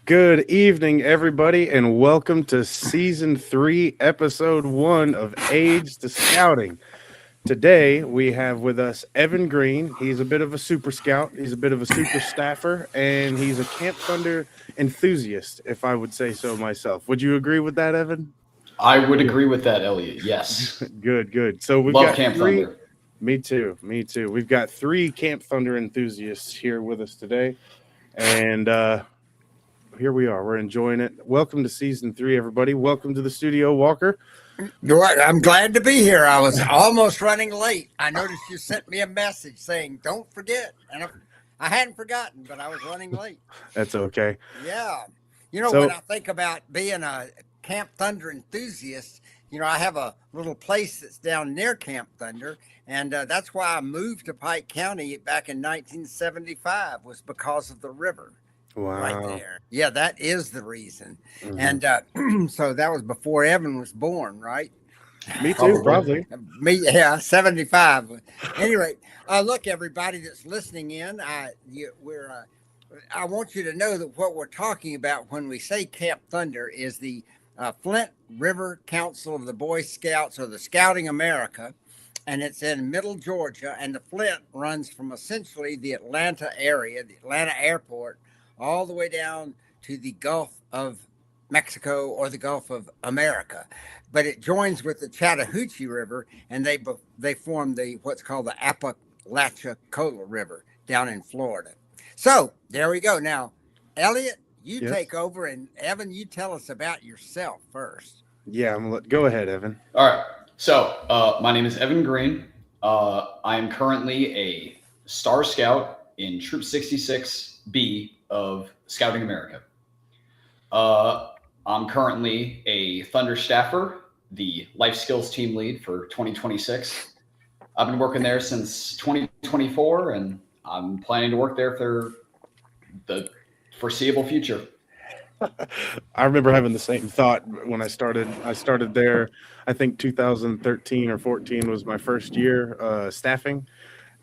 Good evening, everybody, and welcome to Season 3, Episode 1 of Aids to Scouting. Today, we have with us Evan Greene. He's a bit of a super scout, he's a bit of a super staffer, and he's a Camp Thunder enthusiast, if I would say so myself. Would you agree with that, Evan? I would agree with that, Elliot. Yes. Good. So we've Love got Camp three. Thunder. Me too. We've got three Camp Thunder enthusiasts here with us today, and here we are. We're enjoying it. Welcome to Season 3, everybody. Welcome to the studio, Walker. I'm glad to be here. I was almost running late. I noticed you sent me a message saying, don't forget. And I hadn't forgotten, but I was running late. That's okay. Yeah. So- when I think about being a Camp Thunder enthusiast, I have a little place that's down near Camp Thunder. And that's why I moved to Pike County back in 1975 was because of the river. Wow. Right there. Yeah, that is the reason. Mhm. And so that was before Evan was born, right? Me too, probably. Me, yeah, 75. Anyway, look, everybody that's listening in, I want you to know that what we're talking about when we say Camp Thunder is the Flint River Council of the Boy Scouts or the Scouting America, and it's in Middle Georgia. And the Flint runs from essentially the Atlanta area, the Atlanta airport, all the way down to the Gulf of Mexico or the Gulf of America. But it joins with the Chattahoochee River, and they form what's called the Apalachicola River down in Florida. So there we go. Now, Elliot, you Yes. take over, and Evan, you tell us about yourself first. Yeah, go ahead, Evan. All right. So, my name is Evan Greene. I am currently a Star Scout in Troop 66B of Scouting America. I'm currently a Thunder staffer, the life skills team lead for 2026. I've been working there since 2024, and I'm planning to work there for the foreseeable future. I remember having the same thought when I started. I started there, I think 2013 or 14 was my first year staffing.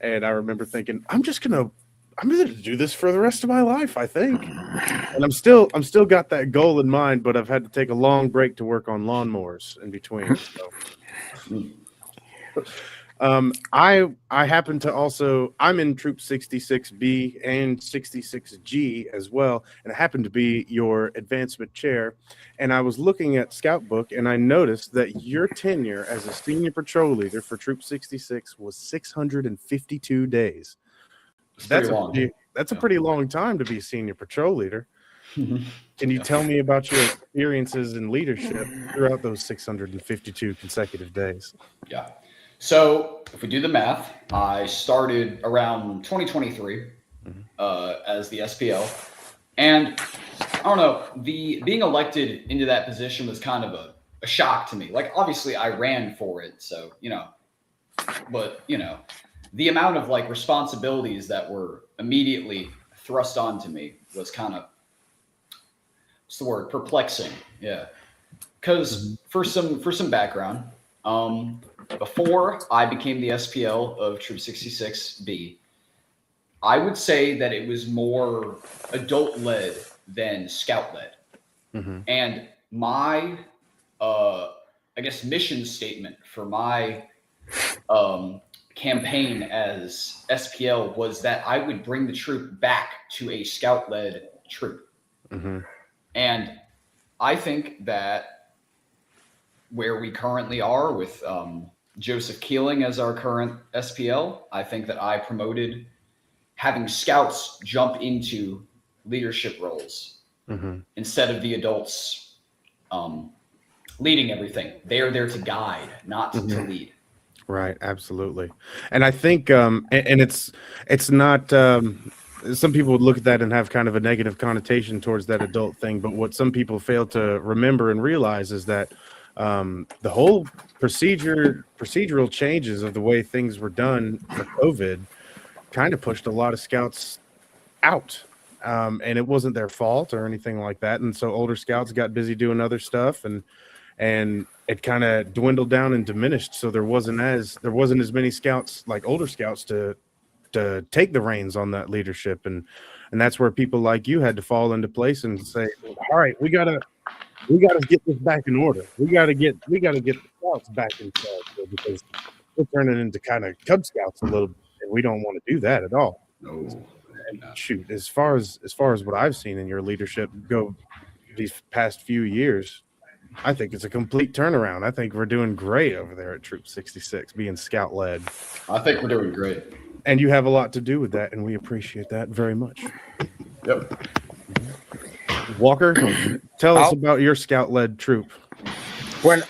And I remember thinking, I'm going to do this for the rest of my life, I think. And I'm still got that goal in mind, but I've had to take a long break to work on lawnmowers in between. So. I happen to also, I'm in Troop 66B and 66G as well, and I happen to be your advancement chair. And I was looking at Scout Book, and I noticed that your tenure as a senior patrol leader for Troop 66 was 652 days. That's a pretty long time to be senior patrol leader. Can you tell me about your experiences in leadership throughout those 652 consecutive days? Yeah. So if we do the math, I started around 2023 as the SPL. And I don't know, being elected into that position was kind of a shock to me. Like, obviously I ran for it. So, but, the amount of like responsibilities that were immediately thrust onto me was kind of, what's the word? Perplexing. Yeah. Because for some background, before I became the SPL of Troop 66B, I would say that it was more adult-led than scout-led. Mm-hmm. And my, mission statement for my campaign as SPL was that I would bring the troop back to a scout-led troop. Mm-hmm. And I think that where we currently are with Joseph Keeling as our current SPL, I think that I promoted having scouts jump into leadership roles instead of the adults leading everything. They are there to guide, not to lead. Right, absolutely. And I think and it's not some people would look at that and have kind of a negative connotation towards that adult thing, but what some people fail to remember and realize is that the whole procedural changes of the way things were done for COVID kind of pushed a lot of scouts out. And it wasn't their fault or anything like that. And so older scouts got busy doing other stuff, and it kind of dwindled down and diminished. So there wasn't as many scouts like older scouts to take the reins on that leadership. And And that's where people like you had to fall into place and say, all right, we gotta get this back in order. We gotta get the Scouts back in charge here, because we're turning into kind of Cub Scouts a little bit, and we don't want to do that at all. No. And shoot, as far as what I've seen in your leadership go these past few years, I think it's a complete turnaround. I think we're doing great over there at Troop 66, being Scout led. I think we're doing great. And you have a lot to do with that, and we appreciate that very much. Yep. Walker, tell us about your Scout-led troop. When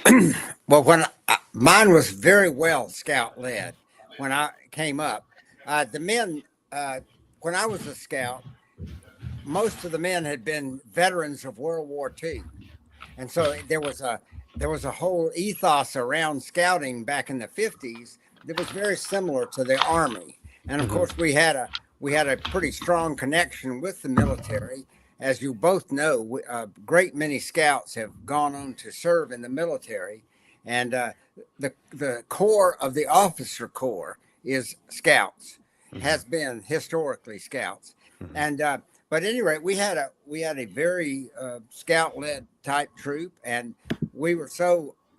mine was very well Scout-led when I came up. The men, when I was a Scout, most of the men had been veterans of World War II, and so there was a whole ethos around Scouting back in the 50s that was very similar to the Army. And of course, we had a pretty strong connection with the military. As you both know, a great many Scouts have gone on to serve in the military, and the core of the officer corps is Scouts, has been historically Scouts. And but at any rate, we had a very Scout-led type troop, and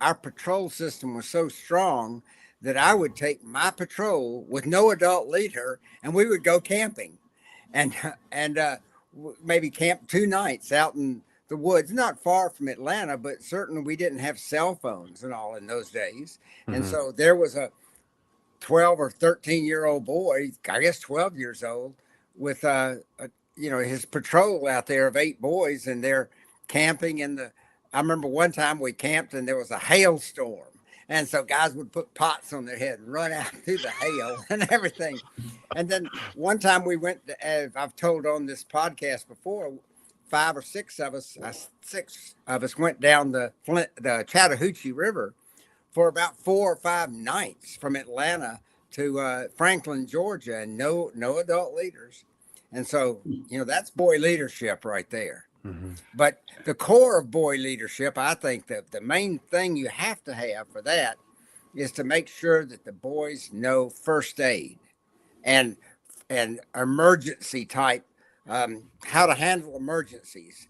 our patrol system was so strong that I would take my patrol with no adult leader, and we would go camping, and maybe camp 2 nights out in the woods, not far from Atlanta, but certainly we didn't have cell phones and all in those days. And so there was a 12 or 13-year-old boy, I guess 12 years old, with his patrol out there of 8 boys, and they're camping I remember one time we camped and there was a hailstorm. And so guys would put pots on their head and run out through the hail and everything. And then one time we went, as I've told on this podcast before, 5 or 6 of us went down the Chattahoochee River for about 4 or 5 nights from Atlanta to Franklin, Georgia, and no adult leaders. And so, that's boy leadership right there. But the core of boy leadership, I think that the main thing you have to have for that is to make sure that the boys know first aid and emergency type, how to handle emergencies,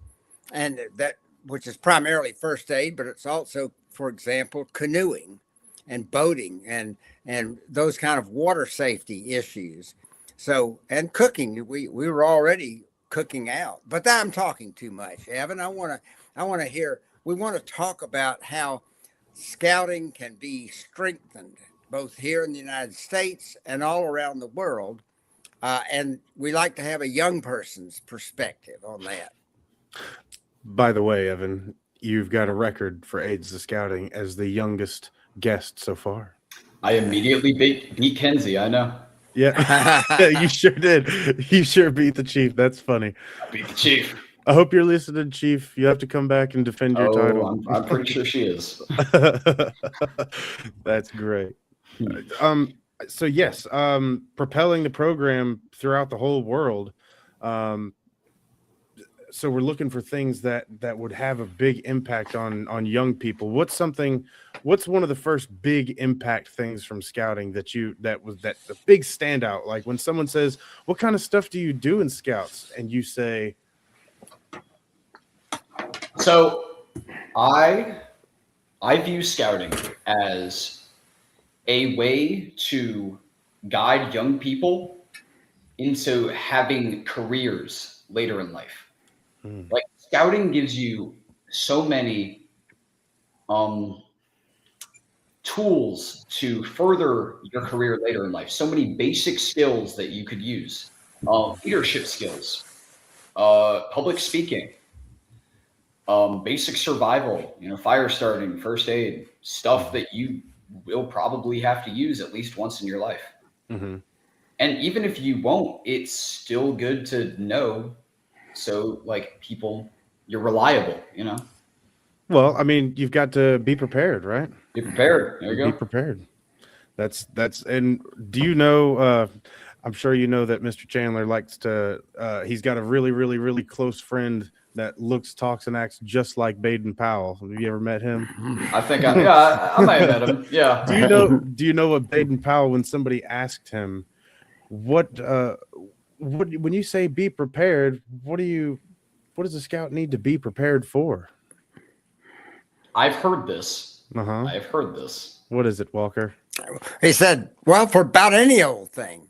and that, which is primarily first aid, but it's also, for example, canoeing and boating and those kind of water safety issues. So, and cooking, we were already cooking out, but I'm talking too much, Evan. I want to hear, we want to talk about how Scouting can be strengthened both here in the United States and all around the world. And we like to have a young person's perspective on that. By the way, Evan, you've got a record for Aids to Scouting as the youngest guest so far. I immediately beat Kenzie. I know. Yeah, you sure did. You sure beat the Chief. That's funny. I beat the Chief. I hope you're listening, Chief. You have to come back and defend your title. I'm pretty sure she is. That's great. So yes, propelling the program throughout the whole world. So we're looking for things that would have a big impact on young people. What's one of the first big impact things from Scouting that the big standout? Like when someone says, "What kind of stuff do you do in Scouts?" and you say, So I view Scouting as a way to guide young people into having careers later in life. Like Scouting gives you so many tools to further your career later in life. So many basic skills that you could use, leadership skills, public speaking, basic survival, fire starting, first aid, stuff that you will probably have to use at least once in your life. And even if you won't, it's still good to know. So like you're reliable, Well, I mean, you've got to be prepared, right? Be prepared. There you go. Be prepared. That's and do you know, I'm sure you know that Mr. Chandler likes to, he's got a really, really, really close friend that looks, talks, and acts just like Baden Powell. Have you ever met him? I think I might have met him. Yeah. Do you know what Baden Powell, when somebody asked him, what when you say be prepared, what does a scout need to be prepared for? I've heard this. Uh-huh. I've heard this. What is it, Walker? He said, well, for about any old thing.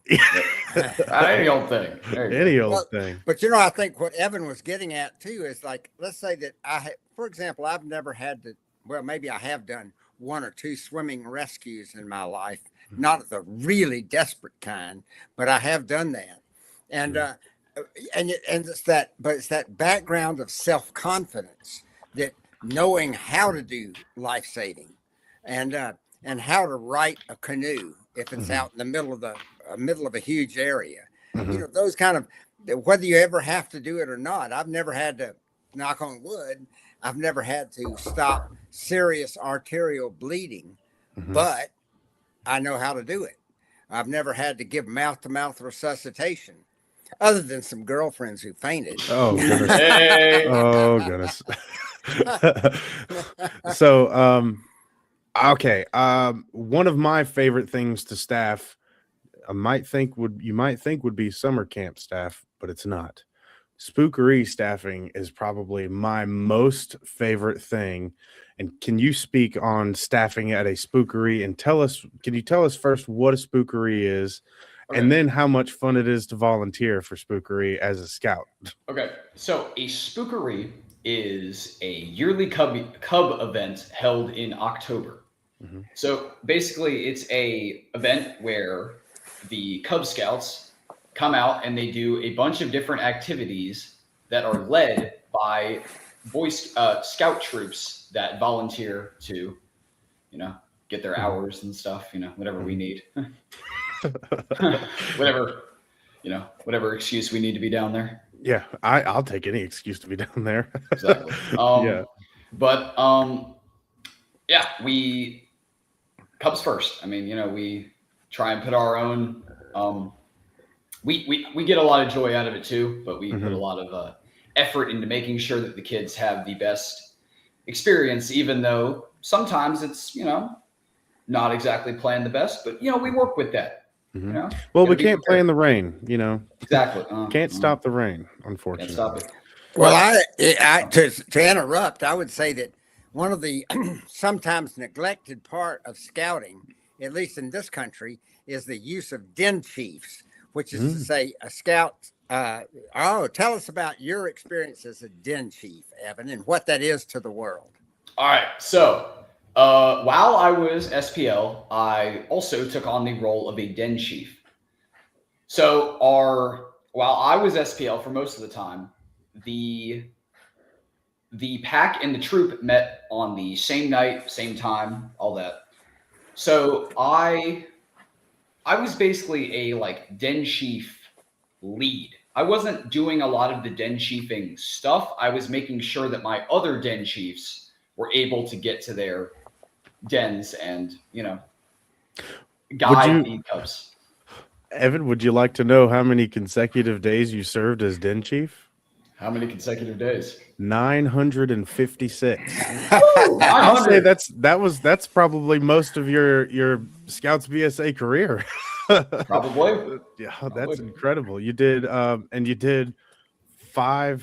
Any old thing. There you Any go. old thing. But you know, I think what Evan was getting at too is like, let's say that for example, I've never had to, well, maybe I have done 1 or 2 swimming rescues in my life, not the really desperate kind, but I have done that. And, and it's that, but it's that background of self-confidence, that knowing how to do life saving and how to right a canoe if it's out in the middle of a huge area. You know, those kind of, whether you ever have to do it or not. I've never had to, knock on wood, I've never had to stop serious arterial bleeding, but I know how to do it. I've never had to give mouth-to-mouth resuscitation, other than some girlfriends who fainted. Oh goodness. Hey. Oh goodness. So okay. One of my favorite things to staff, you might think would be summer camp staff, but it's not. Spook-o-ree staffing is probably my most favorite thing. And can you speak on staffing at a Spook-o-ree and can you tell us first what a Spook-o-ree is, and then how much fun it is to volunteer for Spook-o-ree as a scout? Okay, so a Spook-o-ree is a yearly cub event held in October. So basically, it's a event where the Cub Scouts come out and they do a bunch of different activities that are led by scout troops that volunteer to, you know, get their hours and stuff, you know, whatever we need. whatever excuse we need to be down there. Yeah, I'll take any excuse to be down there. Exactly. But yeah, we Cubs first. I mean, you know, we try and put our own. We get a lot of joy out of it too, but we put a lot of effort into making sure that the kids have the best experience, even though sometimes it's, you know, not exactly planned the best, but you know, we work with that. You know? Well, we can't play in the rain, you know. Exactly. Can't stop the rain, Can't unfortunately. stop it. Well, to interrupt, I would say that one of the sometimes neglected part of scouting, at least in this country, is the use of den chiefs, which is to say a scout. Tell us about your experience as a den chief, Evan, and what that is to the world. All right. So while I was SPL, I also took on the role of a den chief. So while I was SPL for most of the time, the pack and the troop met on the same night, same time, all that. So I was basically a like den chief lead. I wasn't doing a lot of the den chiefing stuff. I was making sure that my other den chiefs were able to get to their dens and, you know, guide the Cubs. Evan, would you like to know how many consecutive days you served as den chief? How many consecutive days? 956. Woo, I'll say 900. that's probably most of your Scouts BSA career. Probably. Yeah, that's incredible. You did and you did 4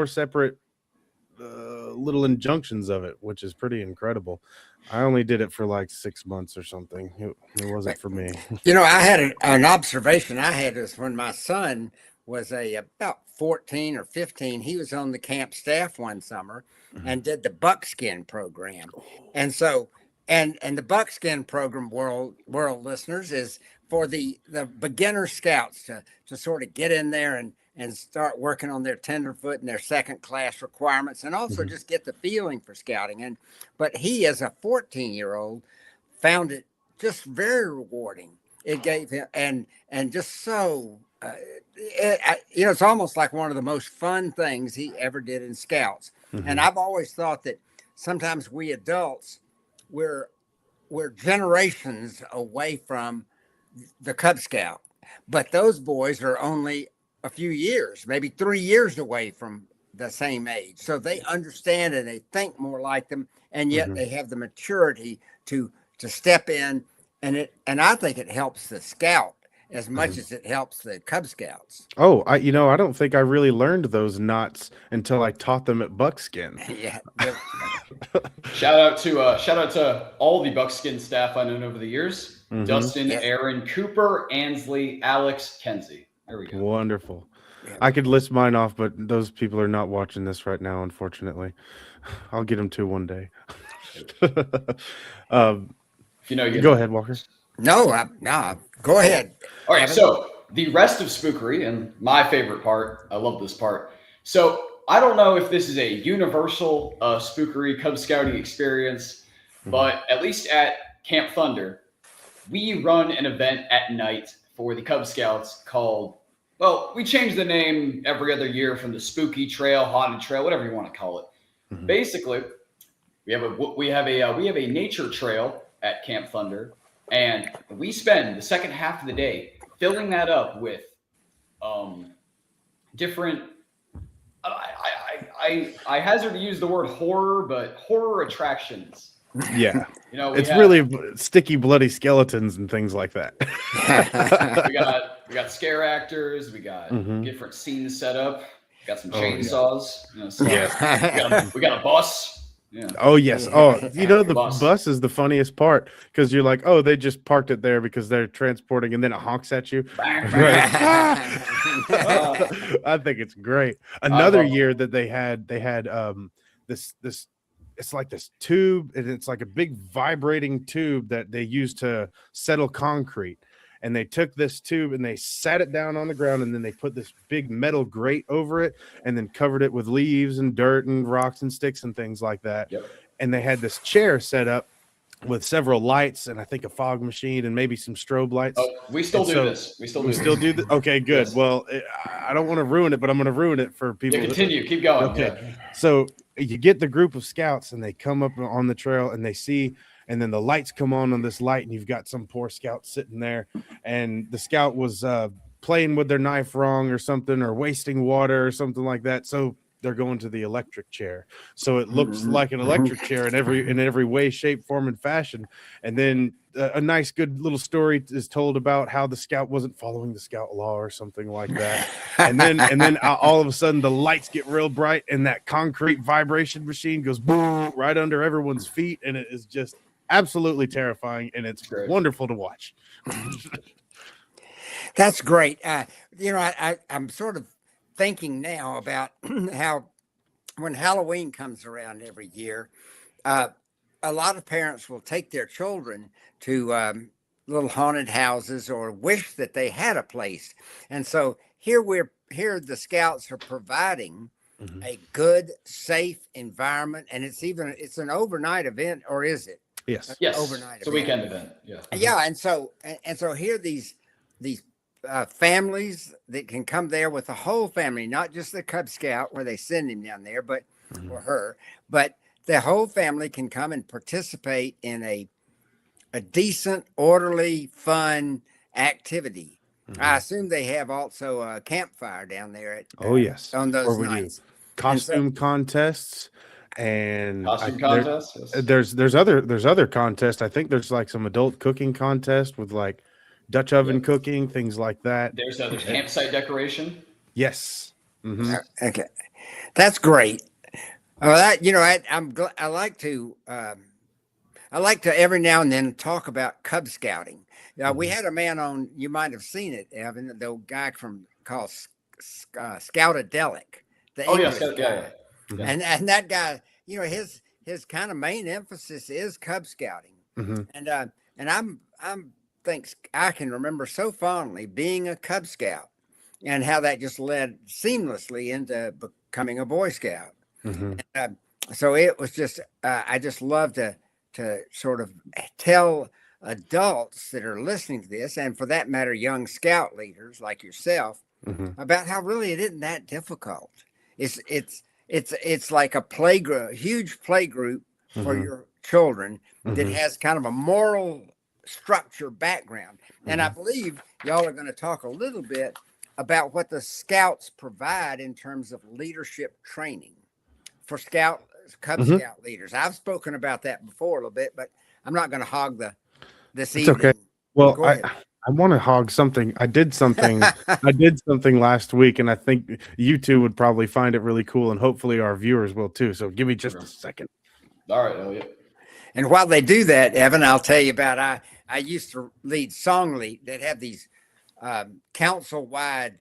separate little injunctions of it, which is pretty incredible. I only did it for like 6 months or something. It wasn't for me. You know, I had an observation I had was when my son was about 14 or 15, he was on the camp staff one summer and did the buckskin program. And so, and the buckskin program, world listeners, is for the beginner scouts to sort of get in there and start working on their tenderfoot and their second class requirements, and also just get the feeling for scouting. But he, as a 14-year-old, found it just very rewarding. It gave him, and just so, you know, it's almost like one of the most fun things he ever did in scouts. And I've always thought that sometimes we adults, we're generations away from the Cub Scout, but those boys are only a few years, maybe 3 years away from the same age. So they understand and they think more like them, and yet they have the maturity to step in, and I think it helps the scout as much as it helps the Cub Scouts. Oh, I don't think I really learned those knots until I taught them at Buckskin. Yeah. Shout out to all the Buckskin staff I've known over the years: Dustin, Yeah. Aaron, Cooper, Ansley, Alex, Kenzie. There we go. Wonderful. Yeah. I could list mine off, but those people are not watching this right now, unfortunately. I'll get them to one day. If you know, you Go know. ahead, Walker. No, go ahead. All right, Evan. so the rest of Spook-o-ree, and my favorite part, I love this part. So I don't know if this is a universal Spook-o-ree Cub Scouting experience, but at least at Camp Thunder, we run an event at night for the Cub Scouts called, well, we change the name every other year from the Spooky Trail, Haunted Trail, whatever you want to call it. Basically, we have a nature trail at Camp Thunder, and we spend the second half of the day filling that up with different. I hazard to use the word horror, but horror attractions. Yeah. We It's have- really sticky, bloody skeletons and things like that. we got scare actors, we got different scenes set up, we got some Oh, yeah. chainsaws. We got a bus. Yeah. Oh, yes. Oh, the Bus. bus is the funniest part because you're like, oh, they just parked it there because they're transporting, and then it honks at you. I think it's great. Another year that they had this it's like this tube, and it's like a big vibrating tube that they use to settle concrete. And they took this tube and they sat it down on the ground, and then they put this big metal grate over it and then covered it with leaves and dirt and rocks and sticks and things like that. Yep. And they had this chair set up with several lights and I think a fog machine and maybe some strobe lights. Oh, we still do this. We still do this. Okay, good. Yes. Well, I don't want to ruin it, but I'm going to ruin it for people. Yeah, continue. Keep going. Okay. Yeah. So you get the group of scouts and they come up on the trail and they see, and then the lights come on this light, and you've got some poor scout sitting there, and the scout was playing with their knife wrong or something, or wasting water or something like that. So they're going to the electric chair. So it looks like an electric chair in every way, shape, form, and fashion. And then a nice, good little story is told about how the scout wasn't following the scout law or something like that. And then all of a sudden the lights get real bright, and that concrete vibration machine goes boom right under everyone's feet, and it is just absolutely terrifying, and it's Great. wonderful to watch. That's great. I'm sort of thinking now about how when Halloween comes around every year, a lot of parents will take their children to little haunted houses or wish that they had a place. And so here the scouts are providing a good, safe environment, and it's an overnight event, or is it? Yes. Yes. Overnight It's a event. weekend event. Yeah. Yeah, and so here these families that can come there with the whole family, not just the Cub Scout where they send him down there, but or her, but the whole family can come and participate in a decent, orderly, fun activity. I assume they have also a campfire down there at Yes. on those Or we do nights. costume contests and Costume contest. Yes. there's other contests. I think there's like some adult cooking contest with like Dutch oven cooking, things like that. There's campsite decoration. Yes. Okay, that's great. I like to every now and then talk about Cub Scouting. We had a man on, you might have seen it, Evan, the guy called Scoutadelic. The English guy. Yeah. And that guy, his kind of main emphasis is Cub Scouting. And I can remember so fondly being a Cub Scout and how that just led seamlessly into becoming a Boy Scout. So it was just, I just love to sort of tell adults that are listening to this, and for that matter, young scout leaders like yourself, about how really it isn't that difficult. It's like a playgroup, huge playgroup for your children that has kind of a moral structure background. And I believe y'all are going to talk a little bit about what the scouts provide in terms of leadership training for Cub Scout leaders. I've spoken about that before a little bit, but I'm not going to hog this It's evening. okay. Well, Go ahead. I want to hog something. I did something. I did something last week, and I think you two would probably find it really cool, and hopefully our viewers will too. So give me just a second. All right, Elliot. And while they do that, Evan, I'll tell you about I used to lead Song Lead that have these council-wide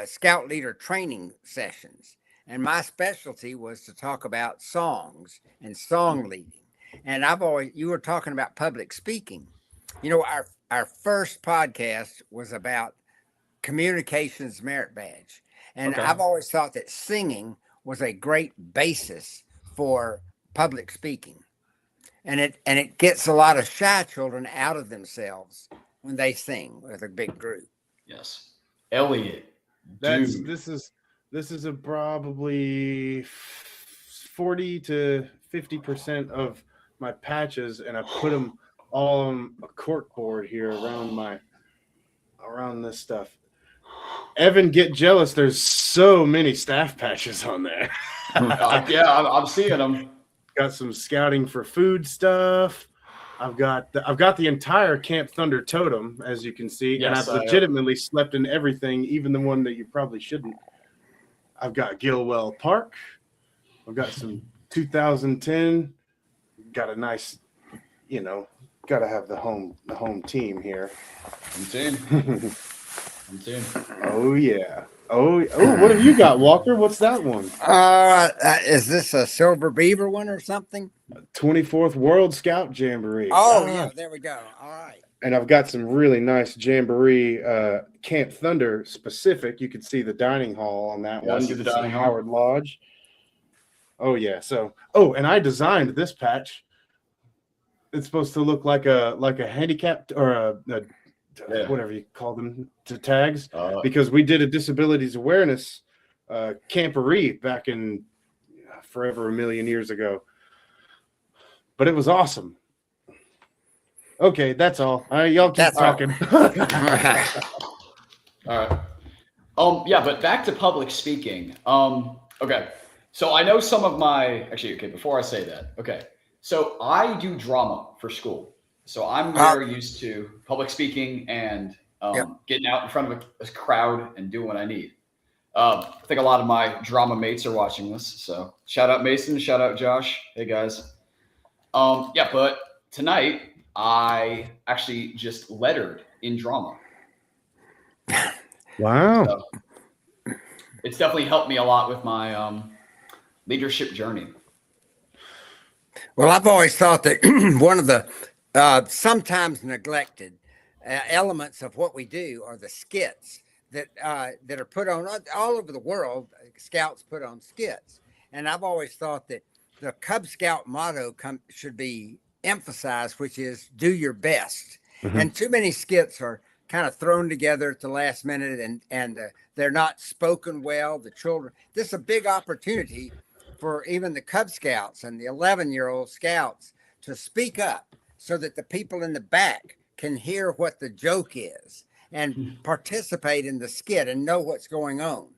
scout leader training sessions. And my specialty was to talk about songs and song leading. And you were talking about public speaking. You know, our first podcast was about communications merit badge. And Okay. I've always thought that singing was a great basis for public speaking. And it gets a lot of shy children out of themselves when they sing with a big group. Yes. Elliot. Dude. This is a probably 40 to 50% of my patches, and I put them all on a cork board here around this stuff. Evan, get jealous. There's so many staff patches on there. Yeah, I'm seeing them. Got some scouting for food stuff. I've got the entire Camp Thunder totem, as you can see, Yes, and I've legitimately slept in everything, even the one that you probably shouldn't. I've got Gilwell Park. I've got some 2010. Got a nice, got to have the home team here. I'm seeing. Oh yeah. Oh, what have you got, Walker? What's that one? Is this a Silver Beaver one or something? 24th World Scout Jamboree. Oh, yeah, there we go. All right. And I've got some really nice Jamboree Camp Thunder specific. You can see the dining hall on that Yeah, I one. see You the can dining hall. Howard Lodge. Oh yeah. So and I designed this patch. It's supposed to look like a handicapped or a whatever you call them, to tags, because we did a disabilities awareness Camp-o-ree back in forever a million years ago. But it was awesome. Okay, that's all. All right, y'all keep talking. All right. All right. Yeah, but back to public speaking. Okay. So I know some of before I say that. Okay. So I do drama for school. So I'm very used to public speaking and getting out in front of a crowd and doing what I need. I think a lot of my drama mates are watching this. So shout out Mason, shout out Josh. Hey guys. But tonight I actually just lettered in drama. Wow. So it's definitely helped me a lot with my leadership journey. Well, I've always thought that one of the sometimes neglected elements of what we do are the skits that are put on all over the world. Scouts put on skits, and I've always thought that the Cub Scout motto should be emphasized, which is "do your best." Mm-hmm. And too many skits are kind of thrown together at the last minute, and they're not spoken well. The children. This is a big opportunity for even the Cub Scouts and the 11-year-old scouts to speak up, so that the people in the back can hear what the joke is and participate in the skit and know what's going on.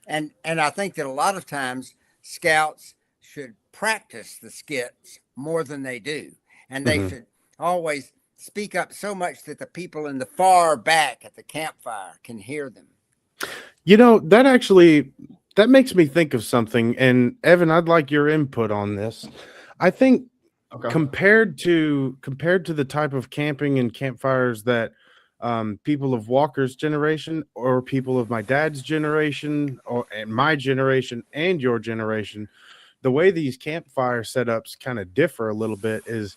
And I think that a lot of times scouts should practice the skits more than they do. And they should always speak up so much that the people in the far back at the campfire can hear them. That makes me think of something. And Evan, I'd like your input on this. I think compared to the type of camping and campfires that people of Walker's generation or people of my dad's generation and my generation and your generation, the way these campfire setups kind of differ a little bit is,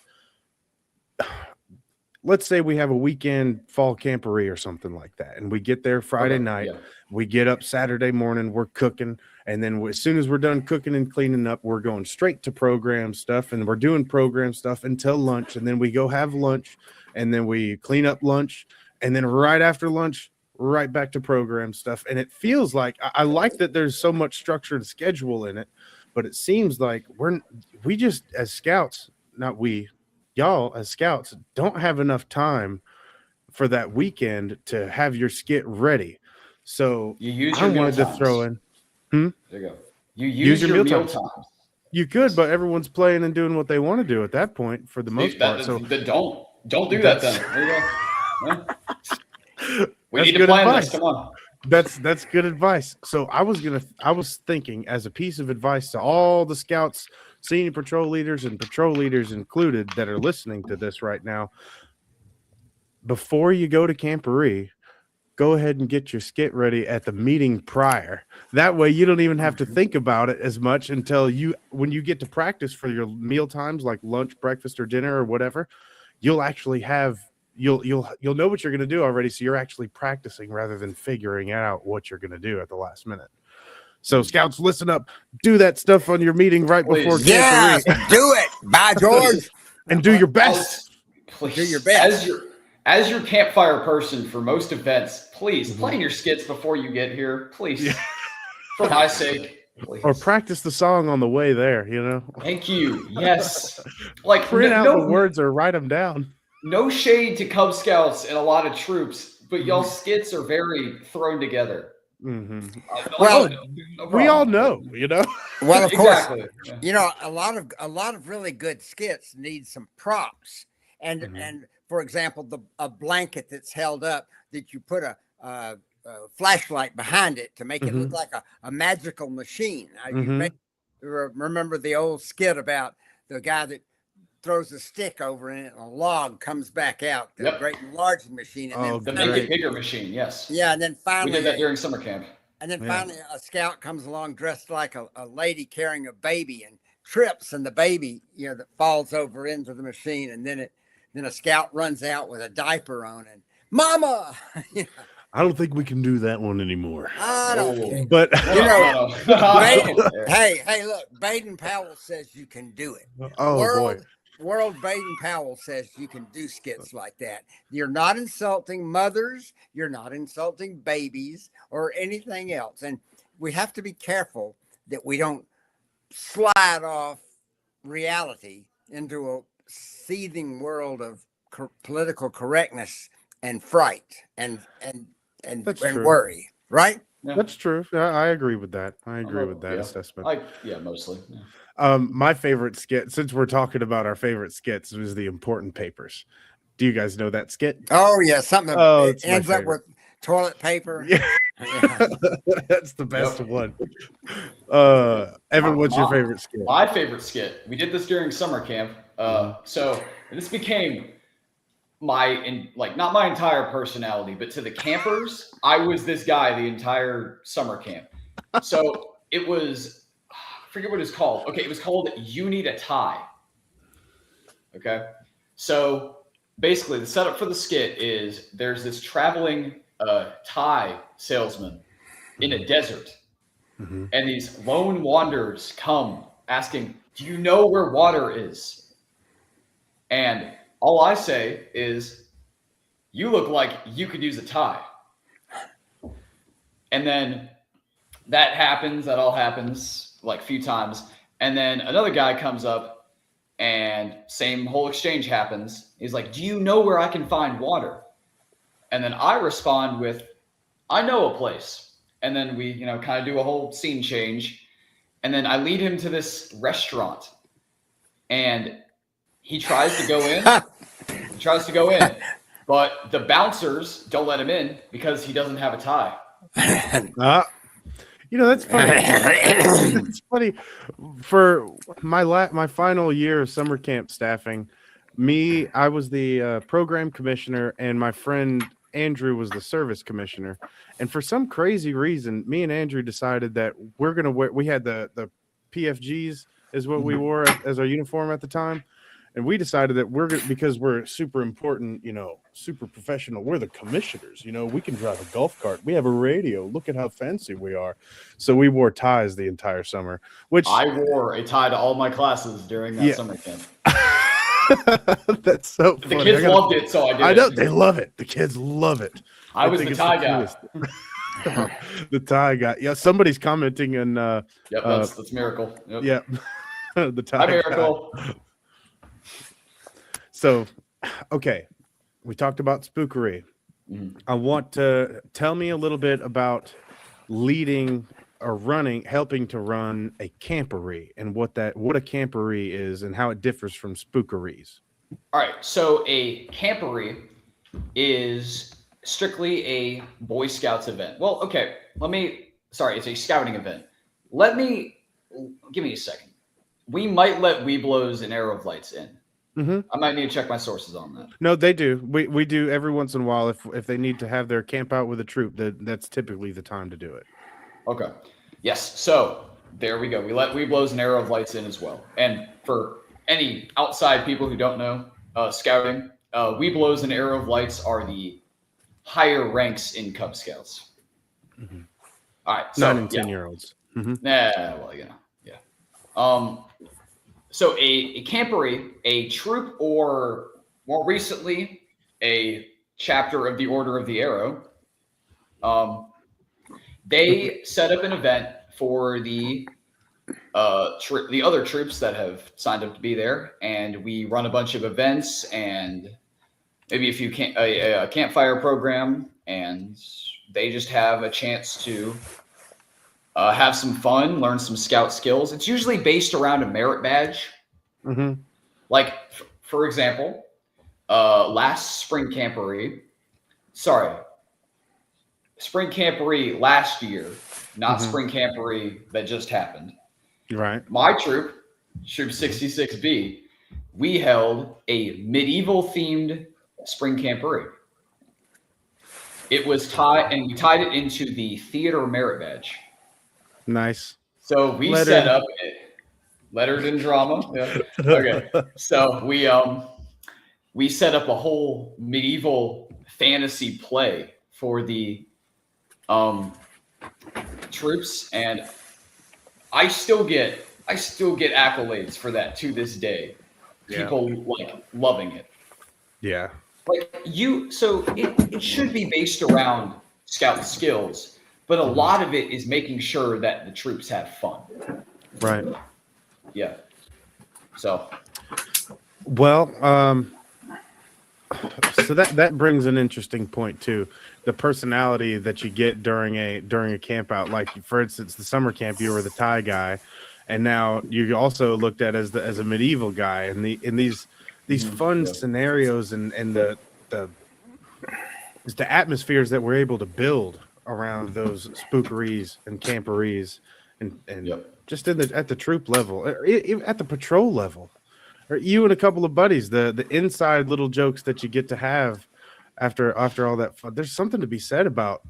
let's say we have a weekend fall camporee or something like that, and we get there Friday night. We get up Saturday morning, we're cooking, and then as soon as we're done cooking and cleaning up, we're going straight to program stuff, and we're doing program stuff until lunch, and then we go have lunch, and then we clean up lunch, and then right after lunch, right back to program stuff. And it feels like I like that there's so much structured schedule in it, but it seems like we just as scouts, y'all as scouts don't have enough time for that weekend to have your skit ready. So I wanted to throw in. There you go. You use your meal times. You could, but everyone's playing and doing what they want to do at that point for the most part. So don't do that then. There you go. We need to plan this. Come on. That's good advice. So I was thinking, as a piece of advice to all the scouts, senior patrol leaders and patrol leaders included that are listening to this right now, before you go to Camp-o-ree, go ahead and get your skit ready at the meeting prior. That way you don't even have to think about it as much until when you get to practice for your meal times, like lunch, breakfast, or dinner or whatever, you'll actually have you'll know what you're going to do already. So you're actually practicing rather than figuring out what you're going to do at the last minute. So scouts, listen up, do that stuff on your meeting right before Yes, Camp-o-ree. do it. By George. And do your best. Please, do your best. As your campfire person for most events, please plan your skits before you get here. Please. Yeah. For my sake. Please. Or practice the song on the way there, you know? Thank you. Yes. Like print out the words or write them down. No shade to Cub Scouts and a lot of troops, but y'all skits are very thrown together. Well, we all know, you know. Well, of course, exactly. You know, a lot of really good skits need some props, and for example, a blanket that's held up that you put a flashlight behind it to make it look like a magical machine. You remember the old skit about the guy that throws a stick over in it and a log comes back out, the great enlarging machine. And the make it bigger machine, yes. Yeah, and then finally... We did that during summer camp. And then finally a scout comes along dressed like a lady carrying a baby and trips, and the baby, you know, that falls over into the machine, and then a scout runs out with a diaper on and, Mama! I don't think we can do that one anymore. I don't care. But you know, hey, look, Baden-Powell says you can do it. Boy. World Baden-Powell says you can do skits like that. You're not insulting mothers. You're not insulting babies or anything else. And we have to be careful that we don't slide off reality into a seething world of political correctness and fright and worry. Right? Yeah. That's true. I agree with that. I agree with that assessment. Mostly. Yeah. My favorite skit, since we're talking about our favorite skits, was the Important Papers. Do you guys know that skit? Oh yeah, something that ends up with toilet paper. Yeah. That's the best one. Evan, what's your favorite skit? My favorite skit. We did this during summer camp. So this became not my entire personality, but to the campers, I was this guy the entire summer camp. So it was, I forget what it's called. Okay, it was called You Need a Tie. Okay, so basically the setup for the skit is there's this traveling tie salesman in a desert, and these lone wanderers come asking, "Do you know where water is?" And all I say is, "You look like you could use a tie." And then that all happens like a few times. And then another guy comes up and same whole exchange happens. He's like, "Do you know where I can find water?" And then I respond with, "I know a place." And then we, kind of do a whole scene change. And then I lead him to this restaurant and he tries to go in. But the bouncers don't let him in because he doesn't have a tie. That's funny. It's funny. For my final year of summer camp staffing, I was the program commissioner, and my friend Andrew was the service commissioner. And for some crazy reason, me and Andrew decided that we had the PFGs is what we wore as our uniform at the time. And we decided that because we're super important, super professional, we're the commissioners, we can drive a golf cart. We have a radio. Look at how fancy we are. So we wore ties the entire summer, which I wore a tie to all my classes during that summer camp. That's so funny. The kids loved it, so I did. I know they love it. The kids love it. I was the tie guy. The tie guy. Yeah, somebody's commenting and that's Miracle. Yep. Yeah. The tie Hi, Miracle. Guy. So, okay, we talked about Spook-o-ree. I want to tell me a little bit about leading or helping to run a Camp-o-ree and what a Camp-o-ree is and how it differs from Spook-o-rees. All right, so a Camp-o-ree is strictly a Boy Scouts event. Well, okay, it's a scouting event. Give me a second. We might let Weeblos and Arrow of Lights in. I might need to check my sources on that. No, they do. We do every once in a while if they need to have their camp out with a troop. That's typically the time to do it. Okay. Yes. So there we go. We let Weeblos and Arrow of Lights in as well. And for any outside people who don't know scouting, Weeblos and Arrow of Lights are the higher ranks in Cub Scouts. All right. So, 9 and 10-year-olds. Well, yeah. So a camporee, a troop, or more recently, a chapter of the Order of the Arrow, they set up an event for the other troops that have signed up to be there, and we run a bunch of events and maybe a campfire program, and they just have a chance to have some fun, learn some scout skills. It's usually based around a merit badge. Like, for example, last spring camporee last year, not spring camporee that just happened. Right. My troop, Troop 66B, we held a medieval themed spring camporee. It was tied, and we tied it into the theater merit badge. Nice. So we set up lettered in drama. Yeah. Okay. So we set up a whole medieval fantasy play for the troops, and I still get accolades for that to this day. People like loving it. Yeah. Like so it should be based around scout skills, but a lot of it is making sure that the troops have fun. Right. Yeah. So. Well, so that brings an interesting point too. The personality that you get during a camp out, like for instance, the summer camp, you were the Thai guy, and now you also looked at as a medieval guy, and these fun scenarios and the atmospheres that we're able to build around those Spook-o-rees and Camp-o-rees and just at the troop level, at the patrol level, or you and a couple of buddies, the inside little jokes that you get to have after all that fun. There's something to be said about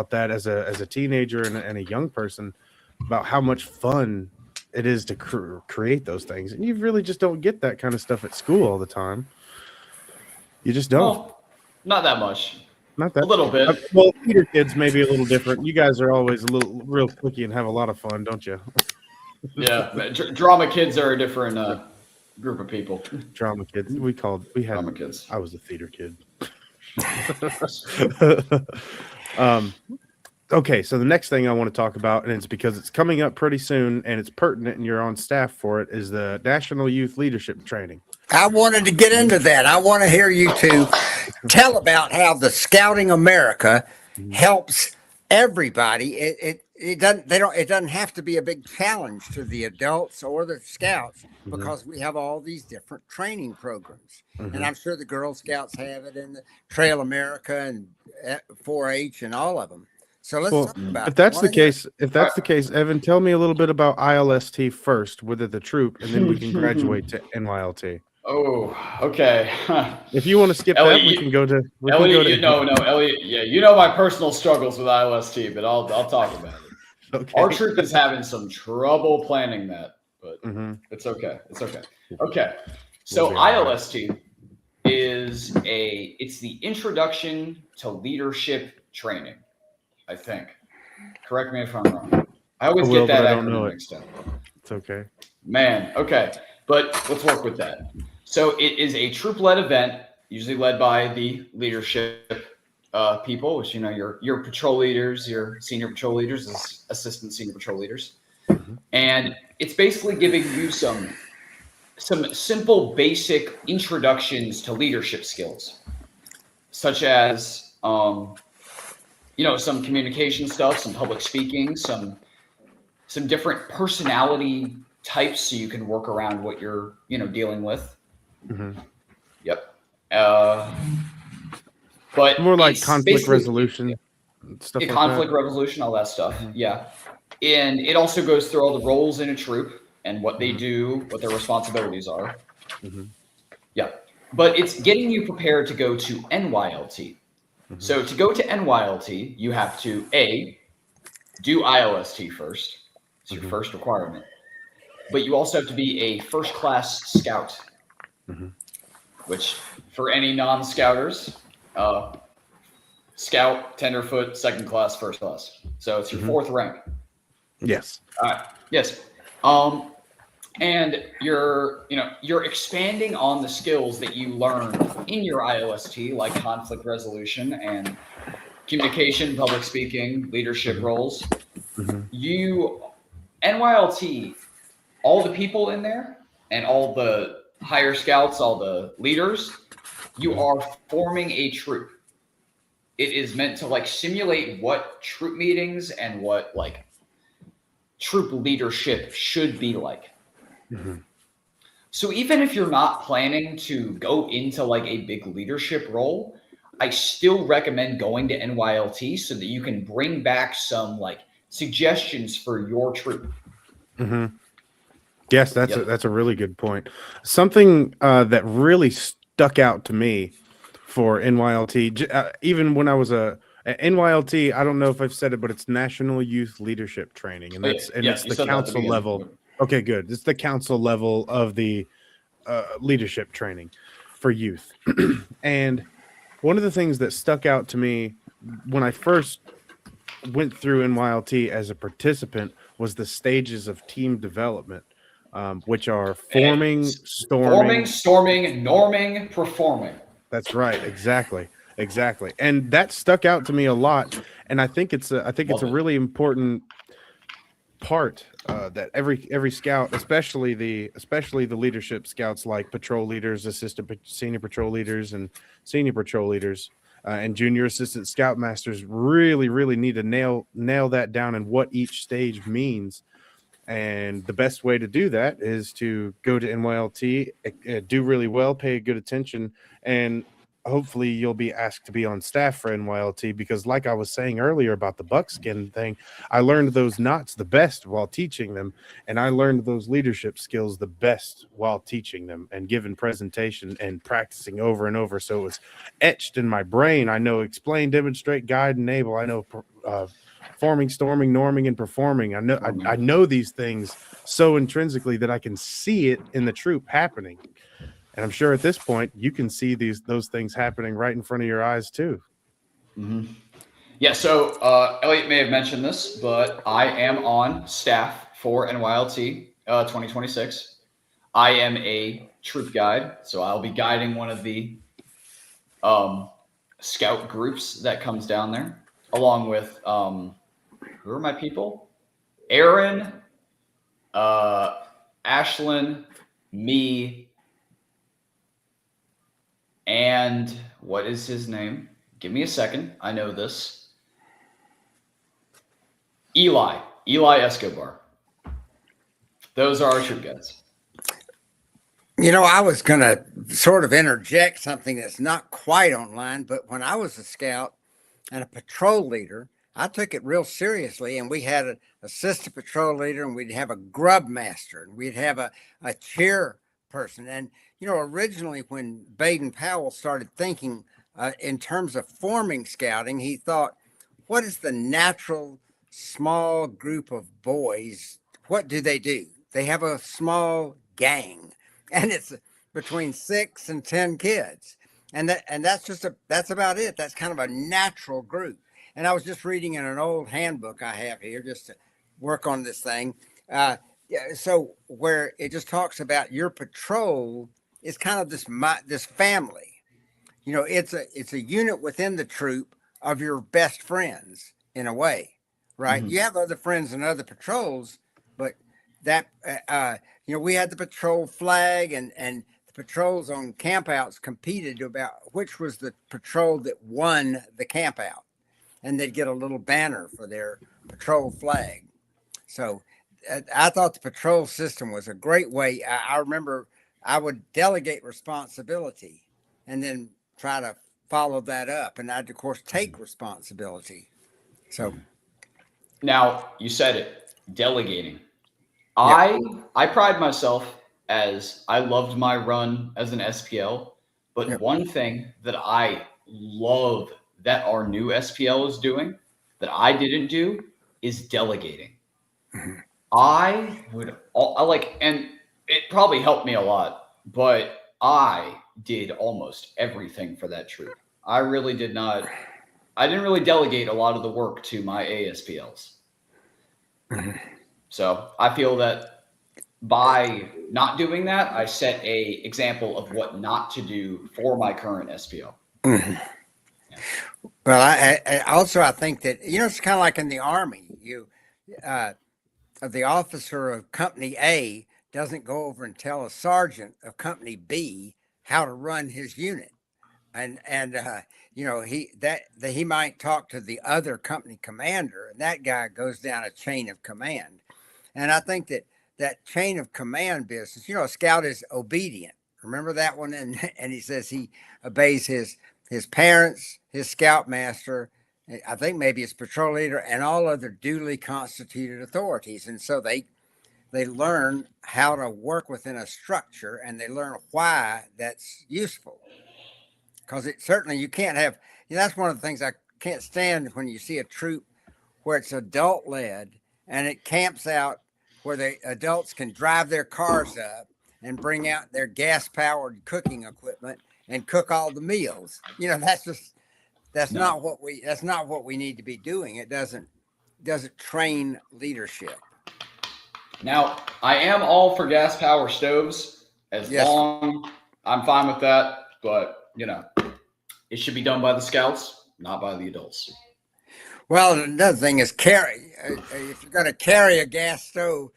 that as a teenager and a young person, about how much fun it is to create those things. And you really just don't get that kind of stuff at school all the time. You just don't. Well, not that much. Not that. A little bit. Well, theater kids may be a little different. You guys are always real clicky and have a lot of fun, don't you? Yeah, drama kids are a different group of people. Drama kids. We had drama kids. I was a theater kid. Okay, so the next thing I want to talk about, and it's because it's coming up pretty soon and it's pertinent and you're on staff for it, is the National Youth Leadership Training. I wanted to get into that. I want to hear you two tell about how the Scouting America helps everybody. It doesn't have to be a big challenge to the adults or the scouts, because we have all these different training programs. And I'm sure the Girl Scouts have it, and the Trail America and 4-H and all of them. So let's talk about if that's the case, Evan, tell me a little bit about ILST first, with the troop, and then we can graduate to NYLT. Oh, okay. If you want to skip Elliot, that, we can go to Elliot. Elliot. Yeah, you know my personal struggles with ILST, but I'll talk about it. Okay. Our troop is having some trouble planning that, but it's okay. It's okay. Okay. So ILST is it's the Introduction to Leadership Training, I think. Correct me if I'm wrong. I always get that acronym mixed up. It's okay. Man, okay. But let's work with that. So it is a troop-led event, usually led by the leadership people, which, your patrol leaders, your senior patrol leaders, assistant senior patrol leaders. And it's basically giving you some simple, basic introductions to leadership skills, such as, some communication stuff, some public speaking, some different personality types, so you can work around what you're, dealing with. Yep. But More like it's conflict basically resolution, stuff like conflict that. resolution, all that stuff. Mhm. Yeah. And it also goes through all the roles in a troop and what they Mhm. do, what their responsibilities are. Mhm. Yeah. But it's getting you prepared to go to NYLT. Mhm. So to go to NYLT, you have to A, do ILST first. It's your Mhm. first requirement. But you also have to be a first class scout, Mhm. which for any non-scouters, scout, tenderfoot, second class, first class. So it's your Mhm. fourth rank. Yes. All right. Yes. Um, and you're expanding on the skills that you learned in your IOST, like conflict resolution and communication, public speaking, leadership Mhm. roles. Mhm. You NYLT, all the people in there and all the higher scouts, all the leaders, you Mhm. are forming a troop. It is meant to like simulate what troop meetings and what like troop leadership should be like. Mhm. So even if you're not planning to go into like a big leadership role, I still recommend going to NYLT so that you can bring back some like suggestions for your troop. Mhm. Yes, Yep. that's a really good point. Something that really stuck out to me for NYLT, even when I was a NYLT. I don't know if I've said it, but it's National Youth Leadership Training, and Oh, yeah, it's you the said that at the council beginning. level. Okay, good. It's the council level of the leadership training for youth. And one of the things that stuck out to me when I first went through NYLT as a participant was the stages of team development, which are forming, Forming, storming. storming, norming, performing. That's right, exactly, exactly, and that stuck out to me a lot. And I think it's Love a it. really important part that every scout, especially the leadership scouts like patrol leaders, senior patrol leaders, and senior patrol leaders, and junior assistant scoutmasters really need to nail that down and what each stage means. And the best way to do that is to go to NYLT, do really well, pay good attention, and hopefully you'll be asked to be on staff for NYLT. Because, like I was saying earlier about the buckskin thing, I learned those knots the best while teaching them, and I learned those leadership skills the best while teaching them and giving presentation and practicing over and over. So it was etched in my brain. I know explain, demonstrate, guide, enable. I know forming, storming, norming, and performing. I know these things so intrinsically that I can see it in the troop happening. And I'm sure at this point you can see those things happening right in front of your eyes too. Mm-hmm. Yeah, so Elliot may have mentioned this, but I am on staff for NYLT 2026. I am a troop guide, so I'll be guiding one of the um, scout groups that comes down there, along with who are my people? Aaron, uh, Ashlyn, me, and what is his name? Give me a second. I know this. Eli Escobar. Those are our troop guides. I was going to sort of interject something that's not quite online, but when I was a scout and a patrol leader, I took it real seriously. And we had an assistant patrol leader, and we'd have a grub master, and we'd have a cheer person. And, originally when Baden Powell started thinking in terms of forming scouting, he thought, what is the natural small group of boys? What do? They have a small gang, and it's between 6 and 10 kids, and that's about it. That's kind of a natural group. And I was just reading in an old handbook I have here just to work on this thing. Yeah, so where it just talks about your patrol is kind of this family. It's a unit within the troop of your best friends in a way, right? Mm-hmm. You have other friends in other patrols, but that we had the patrol flag, and the patrols on campouts competed about which was the patrol that won the campout, and they'd get a little banner for their patrol flag. So I thought the patrol system was a great way. I remember I would delegate responsibility and then try to follow that up, and I'd of course take responsibility. So Now you said it, delegating. yeah, I pride myself as I loved my run as an SPL, but yeah, one thing that I love that our new SPL is doing that I didn't do is delegating. mhm, I like, and it probably helped me a lot, but I did almost everything for that troop. I really did not, I didn't really delegate a lot of the work to my ASPLs. mhm, So I feel that by not doing that, I set a example of what not to do for my current SPL. mhm. Yeah. Well, I also I think that it's kind of like in the Army. Uh, the officer of Company A doesn't go over and tell a sergeant of Company B how to run his unit, and he might talk to the other company commander, and that guy goes down a chain of command. And I think that that chain of command business, a scout is obedient. Remember that one? And he says he obeys his parents, his scoutmaster, I think maybe his patrol leader, and all other duly constituted authorities. And so they learn how to work within a structure, and they learn why that's useful. Because it certainly you can't have. That's one of the things I can't stand when you see a troop where it's adult led and it camps out where the adults can drive their cars up and bring out their gas powered cooking equipment and cook all the meals. That's No. not what we need to be doing. It doesn't train leadership. Now, I am all for gas power stoves as Yes. long I'm fine with that, but it should be done by the scouts, not by the adults. Well, another thing is carry. If you're going to carry a gas stove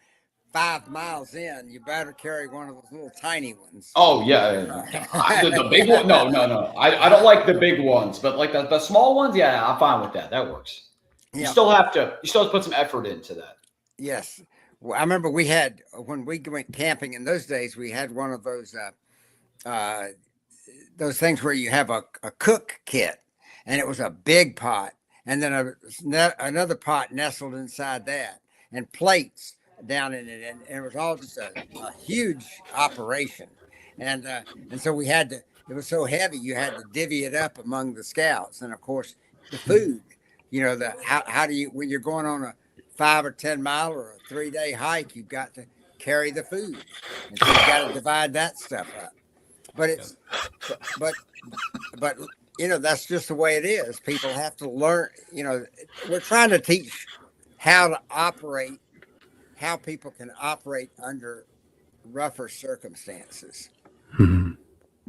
5 miles in, you better carry one of those little tiny ones. Oh yeah. The big one. No, no, no. I don't like the big ones, but like the small ones, yeah, I'm fine with that. That works. You Yeah. still have to put some effort into that. Yes. Well, I remember we had when we went camping in those days. We had one of those things where you have a cook kit, and it was a big pot, and then another pot nestled inside that, and plates down in it, and it was all just a huge operation, and so we had to. It was so heavy, you had to divvy it up among the scouts, and of course, the food. How do you when you're going on a 5 or 10 mile or a 3 day hike, you've got to carry the food, and so you've got to divide that stuff up. But it's but but that's just the way it is. People have to learn. We're trying to teach how to operate, how people can operate under rougher circumstances.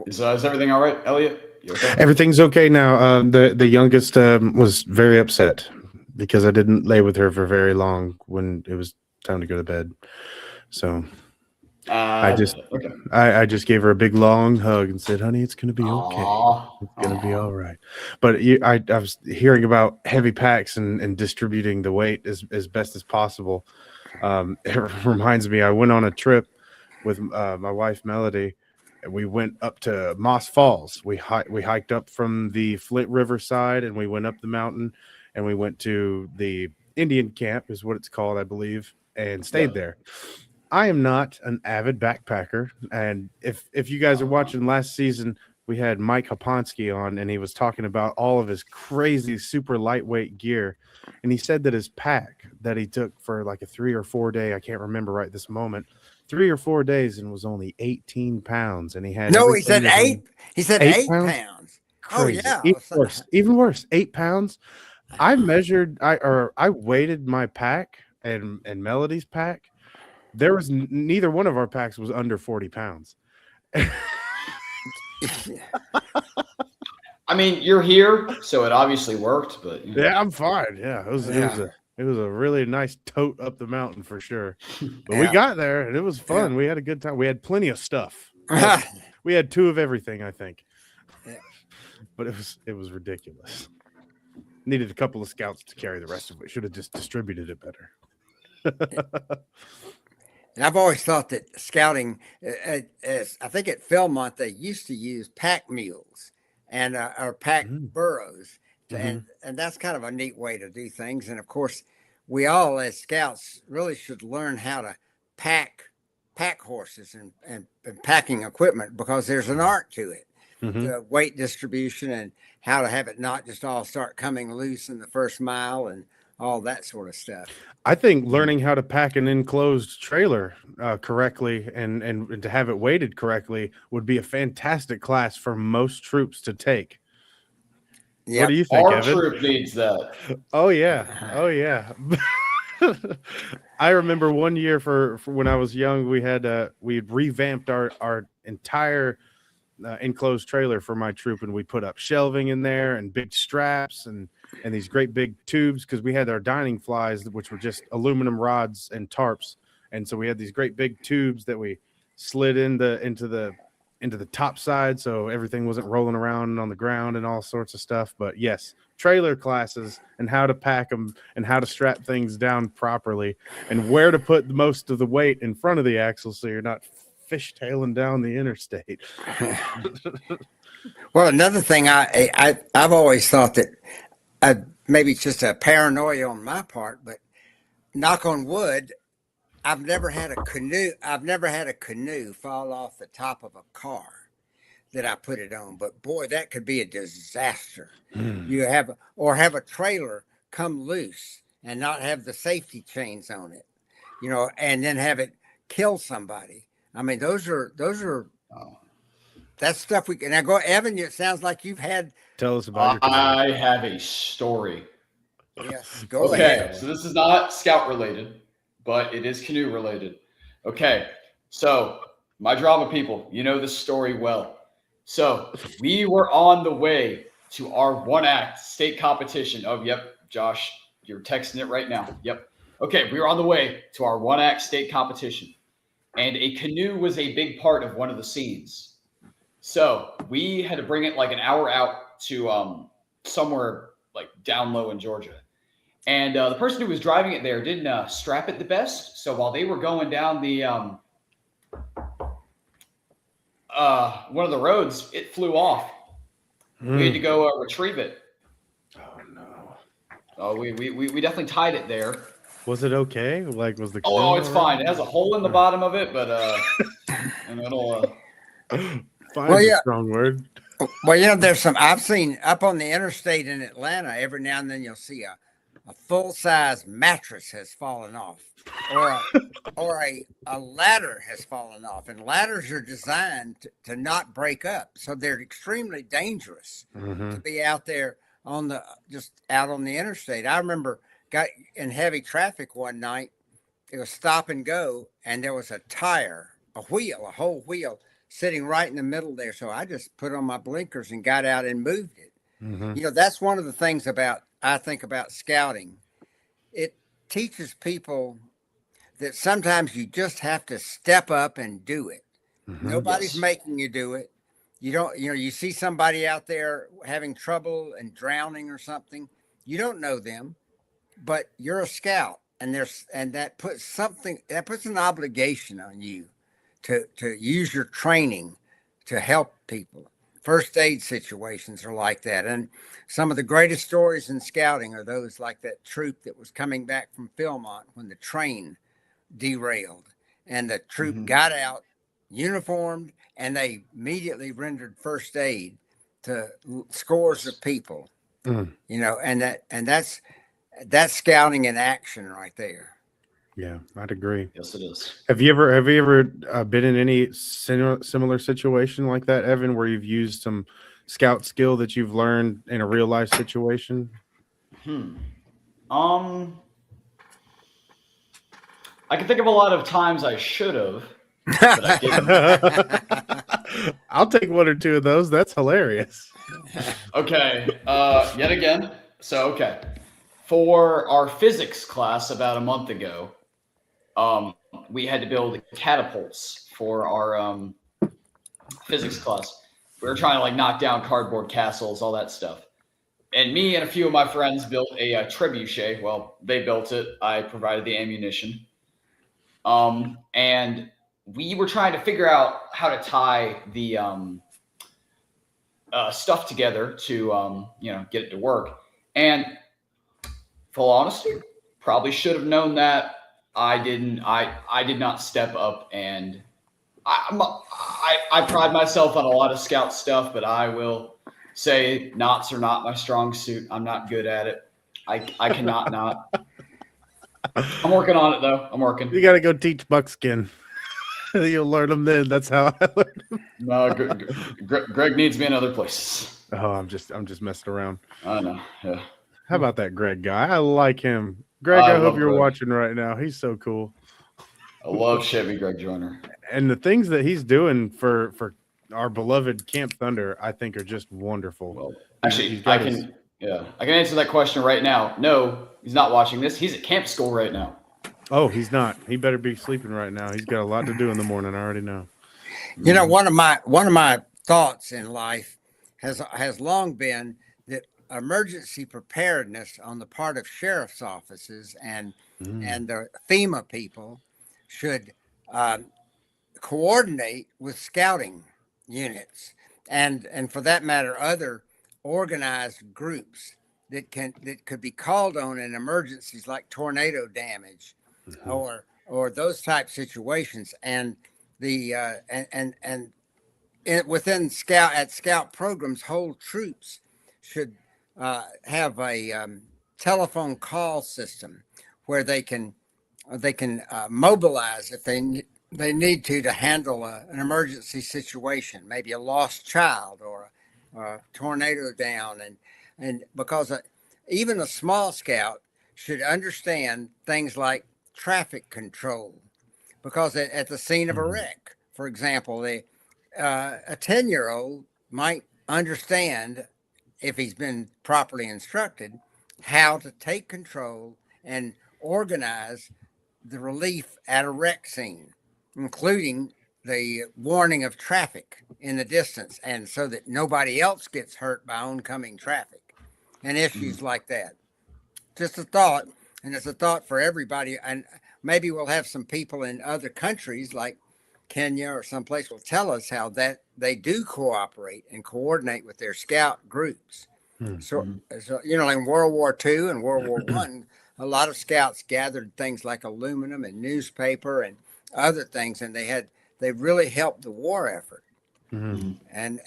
Is everything all right, Elliot? You okay? Everything's okay now. The youngest was very upset because I didn't lay with her for very long when it was time to go to bed. So I just gave her a big long hug and said, "Honey, it's gonna be okay. It's gonna be all right." But I was hearing about heavy packs and distributing the weight as best as possible. It reminds me, I went on a trip with my wife Melody. And we went up to Moss Falls. We hiked up from the Flint River side, and we went up the mountain, and we went to the Indian camp, is what it's called, I believe, and stayed there. I am not an avid backpacker, and if you guys are watching last season, we had Mike Hoponsky on, and he was talking about all of his crazy super lightweight gear, and he said that his pack that he took for like a 3 or 4 day, I can't remember right this moment, 3 or 4 days, and was only 18 pounds, and he had No, he said 8. He said 8 pounds. Crazy. Oh yeah, Even worse, 8 pounds. I weighted my pack and Melody's pack. There was neither one of our packs was under 40 pounds. I mean, you're here, so it obviously worked, but Yeah, I'm fine. Yeah, it was a really nice tote up the mountain for sure. But we got there and it was fun. We had a good time. We had plenty of stuff. We had 2 of everything, I think. But it was ridiculous. Needed a couple of scouts to carry the rest of it. Should have just distributed it better. And I've always thought that scouting, I think at Philmont they used to use pack mules, and or pack Mm. burros. Mhm. And that's kind of a neat way to do things. And of course, we all as scouts really should learn how to pack horses and packing equipment, because there's an art to it. Mhm. The weight distribution and how to have it not just all start coming loose in the first mile and all that sort of stuff. I think learning how to pack an enclosed trailer correctly and to have it weighted correctly would be a fantastic class for most troops to take. What Yep. do you think, Our Evan? troop needs that. Oh yeah. Oh yeah. I remember one year for when I was young, we had revamped our entire enclosed trailer for my troop, and we put up shelving in there and big straps and these great big tubes, because we had our dining flies, which were just aluminum rods and tarps, and so we had these great big tubes that we slid into the top side, so everything wasn't rolling around on the ground and all sorts of stuff. But yes, trailer classes and how to pack them and how to strap things down properly and where to put most of the weight in front of the axle so you're not fishtailing down the interstate. Well, another thing I've always thought that maybe it's just a paranoia on my part, but knock on wood, I've never had a canoe. I've never had a canoe fall off the top of a car that I put it on. But boy, that could be a disaster. You have a trailer come loose and not have the safety chains on it, and then have it kill somebody. I mean, that's stuff we can. Now go, Evan. It sounds like you've had. Tell us about your canoe. I have a story. Yes, go Okay, ahead. so this is not scout related, but it is canoe related. Okay, so my drama people, you know this story well. So we were on the way to our one act state competition. Oh, yep, Josh, you're texting it right now. Yep. Okay, we were on the way to our one act state competition, and a canoe was a big part of one of the scenes. So we had to bring it like an hour out to somewhere like down low in Georgia. And the person who was driving it there didn't strap it the best. So while they were going down the one of the roads, it flew off. We had to go retrieve it. Oh no. Oh, we definitely tied it there. Was it okay? Like, was the Oh, it's all fine. right? It has a hole in the bottom of it, but and it'll Fine's Well, a yeah. strong word. Well, there's some I've seen up on the interstate in Atlanta. Every now and then you'll see a full size mattress has fallen off, or a ladder has fallen off. And ladders are designed to not break up, so they're extremely dangerous to be out there just out on the interstate. I remember got in heavy traffic one night. It was stop and go, and there was a whole wheel sitting right in the middle there. So I just put on my blinkers and got out and moved it. That's one of the things I think about scouting. It teaches people that sometimes you just have to step up and do it. Nobody's making you do it. You don't, you see somebody out there having trouble and drowning or something. You don't know them, but you're a scout, and that puts an obligation on you to use your training to help people. First aid situations are like that. And some of the greatest stories in scouting are those like that troop that was coming back from Philmont when the train derailed, and the troop got out uniformed, and they immediately rendered first aid to scores of people. And that's scouting in action right there. Yeah, I'd agree. Yes, it is. Have you ever been in any similar situation like that, Evan, where you've used some scout skill that you've learned in a real life situation? I can think of a lot of times I should have, but I didn't. I'll take one or two of those. That's hilarious. Okay. Yet again. So, okay. For our physics class about a month ago, we had to build catapults for our physics class. We were trying to knock down cardboard castles, all that stuff. And me and a few of my friends built a trebuchet. Well, they built it. I provided the ammunition. And we were trying to figure out how to tie the stuff together to get it to work. And full honesty, probably should have known that. I didn't. I did not step up, and I pride myself on a lot of scout stuff, but I will say knots are not my strong suit. I'm not good at it. I cannot knot. I'm working on it though. I'm working. You got to go teach buckskin. You'll learn them then. That's how I learned them. No, Greg needs me in other places. Oh, I'm just messing around. I know. Yeah. How about that Greg guy? I like him. Greg, I hope you're watching right now. He's so cool. I love Chevy Greg Joyner. And the things that he's doing for our beloved Camp Thunder, I think, are just wonderful. Well, actually, I can answer that question right now. No, he's not watching this. He's at camp school right now. Oh, he's not. He better be sleeping right now. He's got a lot to do in the morning. I already know. You know, one of my thoughts in life has long been that emergency preparedness on the part of sheriff's offices and the FEMA people should coordinate with scouting units and for that matter other organized groups that could be called on in emergencies like tornado damage or those type situations, and the within scout programs, whole troops should have a telephone call system where they can mobilize if they need to handle an emergency situation, maybe a lost child or a tornado down, and because even a small scout should understand things like traffic control, because at the scene of a wreck, for example, a 10-year-old might understand, if he's been properly instructed, how to take control and organize the relief at a wreck scene, including the warning of traffic in the distance, and so that nobody else gets hurt by oncoming traffic and issues like that. Just a thought, and it's a thought for everybody. And maybe we'll have some people in other countries like Kenya or someplace will tell us how that they do cooperate and coordinate with their scout groups. So in World War II and World War I, a lot of scouts gathered things like aluminum and newspaper and other things, and they really helped the war effort. And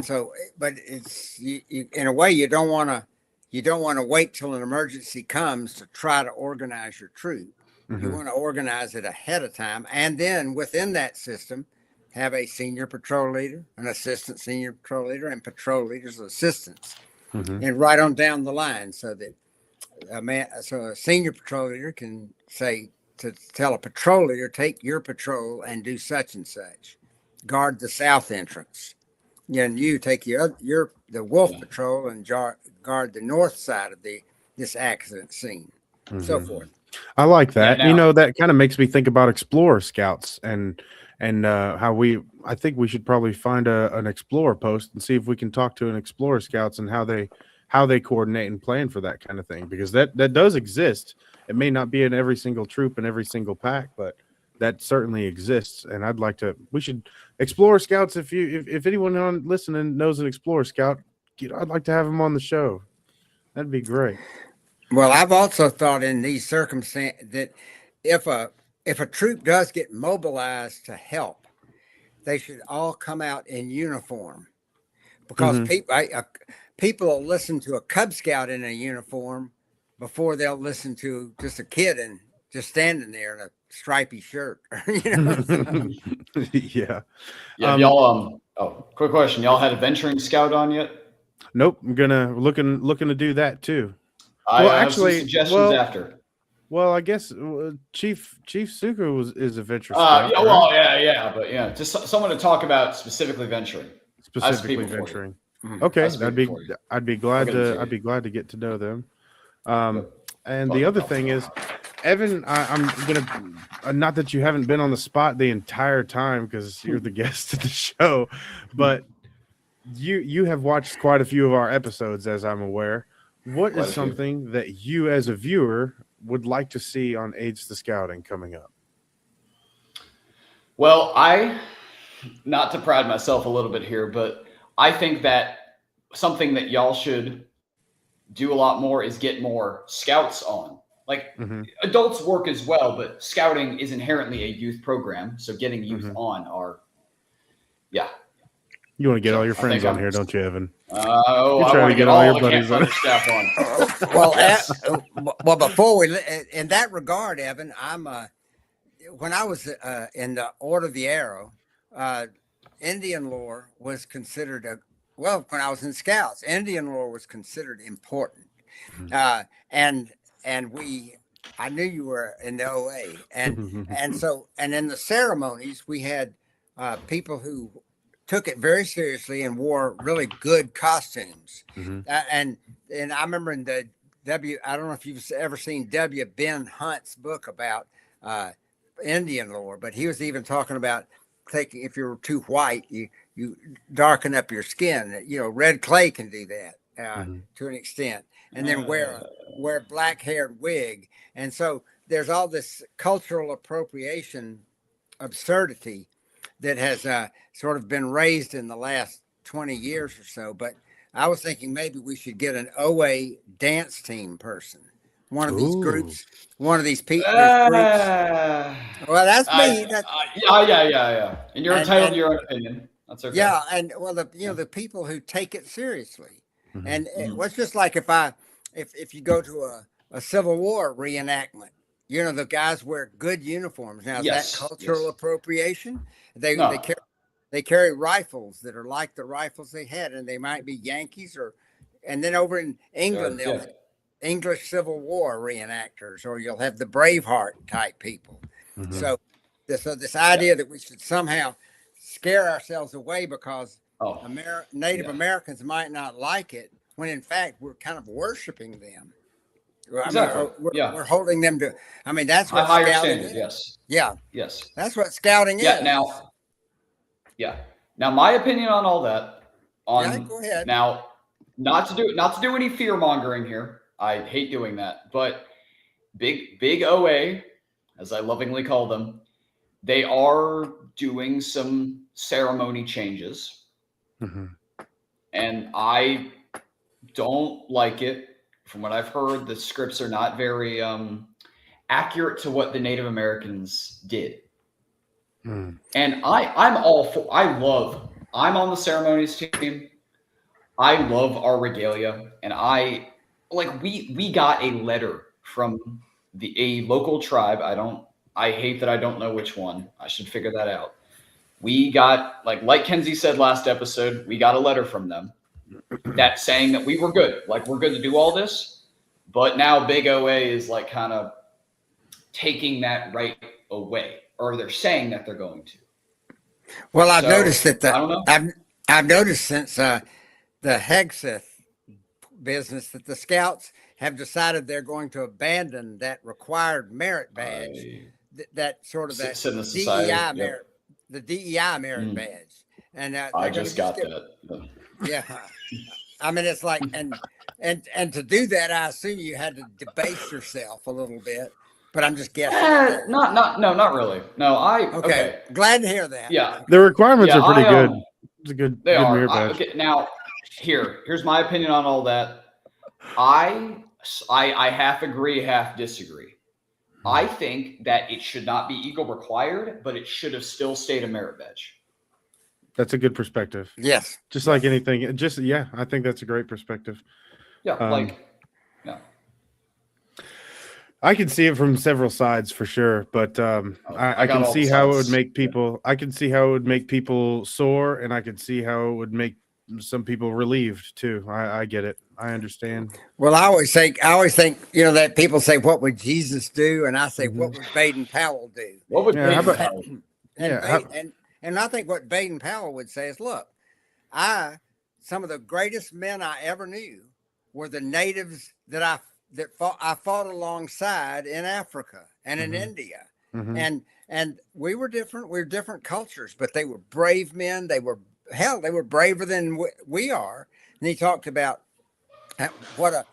so, but it's in a way you don't want to wait till an emergency comes to try to organize your troop. You want to organize it ahead of time, and then within that system, have a senior patrol leader, an assistant senior patrol leader, and patrol leaders, assistants, and right on down the line, so that a senior patrol leader can say to tell a patrol leader, take your patrol and do such and such, guard the south entrance, and you take the wolf patrol and guard the north side of this accident scene, so forth. I like that. Yeah, now, that kind of makes me think about Explorer Scouts and how I think we should probably find an Explorer post and see if we can talk to an Explorer Scouts and how they coordinate and plan for that kind of thing, because that does exist. It may not be in every single troop and every single pack, but that certainly exists. And we should Explorer Scouts. If anyone on listening knows an Explorer Scout, I'd like to have him on the show. That'd be great. Well, I've also thought in these circumstances that if a troop does get mobilized to help, they should all come out in uniform, because people will listen to a Cub Scout in a uniform before they'll listen to just a kid and just standing there in a stripy shirt. Yeah. Y'all. Quick question: y'all had a venturing scout on yet? Nope. I'm looking to do that too. I have some suggestions after. Well, I guess Chief Suku is a venture scout. Right? But just someone to talk about specifically venturing. Specifically venturing. Okay, I'd be glad to get to know them. And the other thing is, Evan, I'm gonna not that you haven't been on the spot the entire time because you're the guest of the show, but you have watched quite a few of our episodes, as I'm aware. What is something that you, as a viewer, would like to see on Aids to Scouting coming up? Well, not to pride myself a little bit here, but I think that something that y'all should do a lot more is get more scouts on. Like adults work as well, but scouting is inherently a youth program. So getting youth on are, yeah. You want to get So all your I friends think on I'm- here, don't you, Evan? Oh, You're I trying want to to get get all all your the buddies Camp on. Thunder staff on. Well, Yes. well, before we, in that regard, Evan, I'm when I was in the Order of the Arrow, Indian lore was considered well. When I was in Scouts, Indian lore was considered important, and I knew you were in the OA, and so in the ceremonies we had people who took it very seriously and wore really good costumes, and I remember in the I don't know if you've ever seen Ben Hunt's book about Indian lore, but he was even talking about taking, if you're too white, you darken up your skin. You know, red clay can do that to an extent, and then wear a black haired wig. And so there's all this cultural appropriation absurdity that has sort of been raised in the last 20 years or so. But I was thinking maybe we should get an OA dance team person. One of these groups, one of these people groups. Well, that's me. Yeah. And you're entitled to your own opinion. That's okay. Yeah, and well, the people who take it seriously, and it was just like if you go to a Civil War reenactment, the guys wear good uniforms. Now, is that cultural appropriation? They carry rifles that are like the rifles they had, and they might be Yankees and then over in England, they'll have English Civil War reenactors, or you'll have the Braveheart type people. So this idea that we should somehow scare ourselves away because Native Americans might not like it, when in fact we're kind of worshiping them. Exactly. We're holding them to. I mean, that's what higher scouting standard. is. Yes. Yeah. Yes. That's what scouting is. Now, my opinion on all that. Go ahead. Now, not to do any fear mongering here. I hate doing that, but big OA, as I lovingly call them, they are doing some ceremony changes, and I don't like it. From what I've heard, the scripts are not very accurate to what the Native Americans did. And I'm all for. I'm on the ceremonies team. I love our regalia, and we got a letter from a local tribe. I hate that I don't know which one. I should figure that out. We got, like Kenzie said last episode, we got a letter from them that saying that we were good. We're good to do all this, but now Big OA is kind of taking that right away, or they're saying that they're going to. Well, I've noticed that I don't know. I've noticed since the Hegseth business that the Scouts have decided they're going to abandon that required merit badge, that sort of that DEI merit, the DEI merit badge. And I just got that. Yeah, I mean, it's like, and to do that, I assume you had to debase yourself a little bit. But I'm just guessing. Not really. No, okay. Glad to hear that. Yeah, the requirements are pretty good. It's a good. They are. Mirror badge. Okay, now, here's my opinion on all that. I half agree, half disagree. I think that it should not be Eagle required, but it should have still stayed a merit badge. That's a good perspective. Yes. Just like anything. I think that's a great perspective. Yeah, I can see it from several sides for sure, but I can see how it would make people. I can see how it would make people sore, and I could see how it would make some people relieved too. I get it. I understand. Well, I always think that people say, "What would Jesus do?" And I say, "What would Baden-Powell do?" What would Baden-Powell do? And I think what Baden-Powell would say is, "Look, some of the greatest men I ever knew were the natives that I fought alongside in Africa and in India, and we were different. We were different cultures, but they were brave men. They were braver than we are." And he talked about what a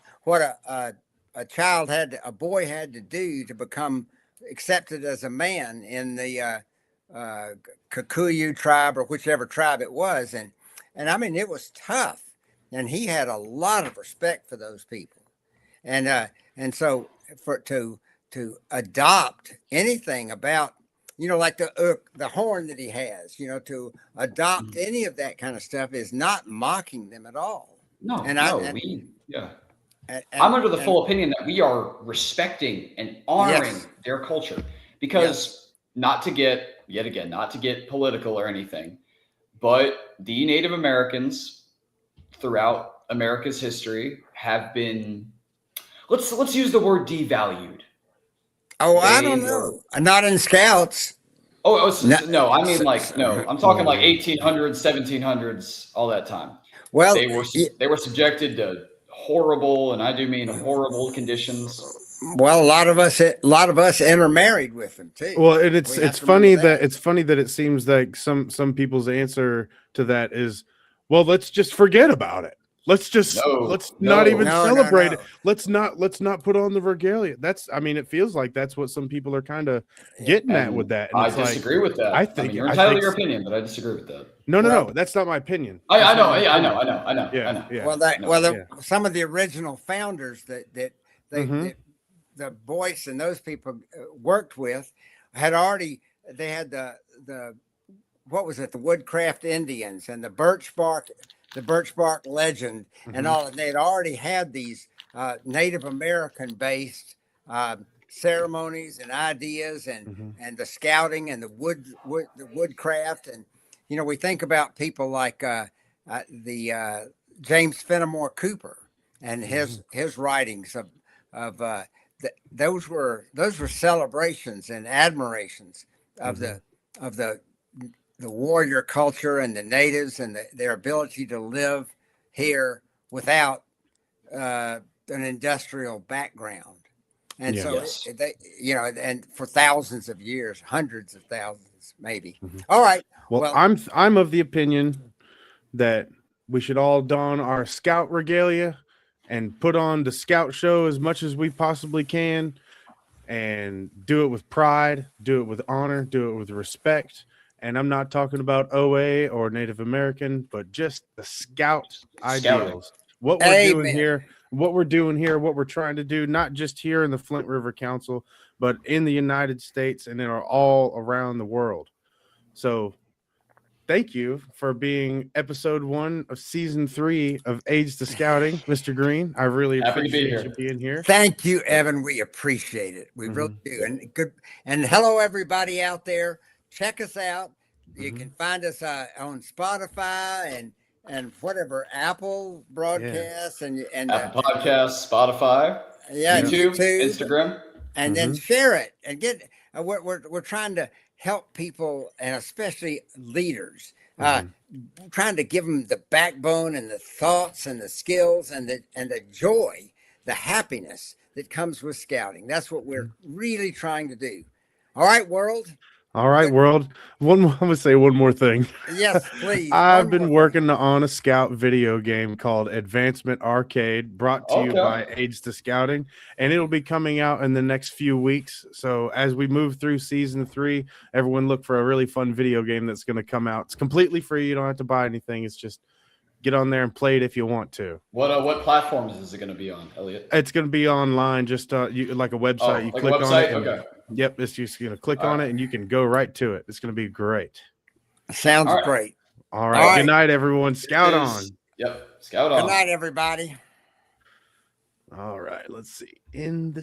boy had to do to become accepted as a man in the Kikuyu tribe or whichever tribe it was, and I mean, it was tough. And he had a lot of respect for those people. And so to adopt anything about, like the horn that he has, to adopt any of that kind of stuff is not mocking them at all. No, And yeah. and, I'm under the and full opinion that we are respecting and honoring yes, their culture because not to get political or anything, but the Native Americans throughout America's history have been, let's use the word devalued. I don't know. Not in Scouts. No, I mean I'm talking like 1800s, 1700s, all that time. Well, they were subjected to horrible, and I do mean horrible conditions. Well, a lot of us intermarried with them too. Well, and it's funny that it seems like some people's answer to that is, well, let's just forget about it. Let's not even celebrate it. Let's not put on the regalia. It feels like that's what some people are kind of getting at with that. And I disagree with that. I think you're entitled to your opinion, but I disagree with that. No, that's not my opinion. I know. Yeah. Some of the original founders that the Boyce and those people worked with had the what was it, the Woodcraft Indians and the birch bark legend and all, and they'd already had these Native American based ceremonies and ideas and the scouting and the woodcraft. And we think about people like the James Fenimore Cooper and his writings of those were celebrations and admirations of the warrior culture and the natives and their ability to live here without an industrial background. And they, and for thousands of years, hundreds of thousands, maybe. All right. Well, I'm of the opinion that we should all don our Scout regalia and put on the Scout show as much as we possibly can and do it with pride, do it with honor, do it with respect. And I'm not talking about OA or Native American, but just the Scout ideals. What we're doing here, what we're trying to do, not just here in the Flint River Council, but in the United States and in all around the world. So thank you for being episode 1 of season 3 of Aids to Scouting, Mr. Greene. I really appreciate you being here. Thank you, Evan. We appreciate it. We really do. And good. And hello, everybody out there. Check us out. You can find us on Spotify and whatever, Apple broadcasts and Apple Podcasts, Spotify, YouTube, Instagram, and then share it and get. We're trying to help people and especially leaders, trying to give them the backbone and the thoughts and the skills and the joy, the happiness that comes with scouting. That's what we're really trying to do. All right, world. All right, world. I'm going to say one more thing. Yes, please. I've been working on a Scout video game called Advancement Arcade, brought to you by Aids to Scouting, and it'll be coming out in the next few weeks. So as we move through season 3, everyone look for a really fun video game that's going to come out. It's completely free. You don't have to buy anything. It's just get on there and play it if you want to. What platforms is it going to be on, Elliot? It's going to be online, just like a website. You click on it. Okay. Yep, it's just going to click on it and you can go right to it. It's going to be great. Sounds great. All right. Good night, everyone. Scout on. Yep. Scout on. Good night, everybody. All right. Let's see. In the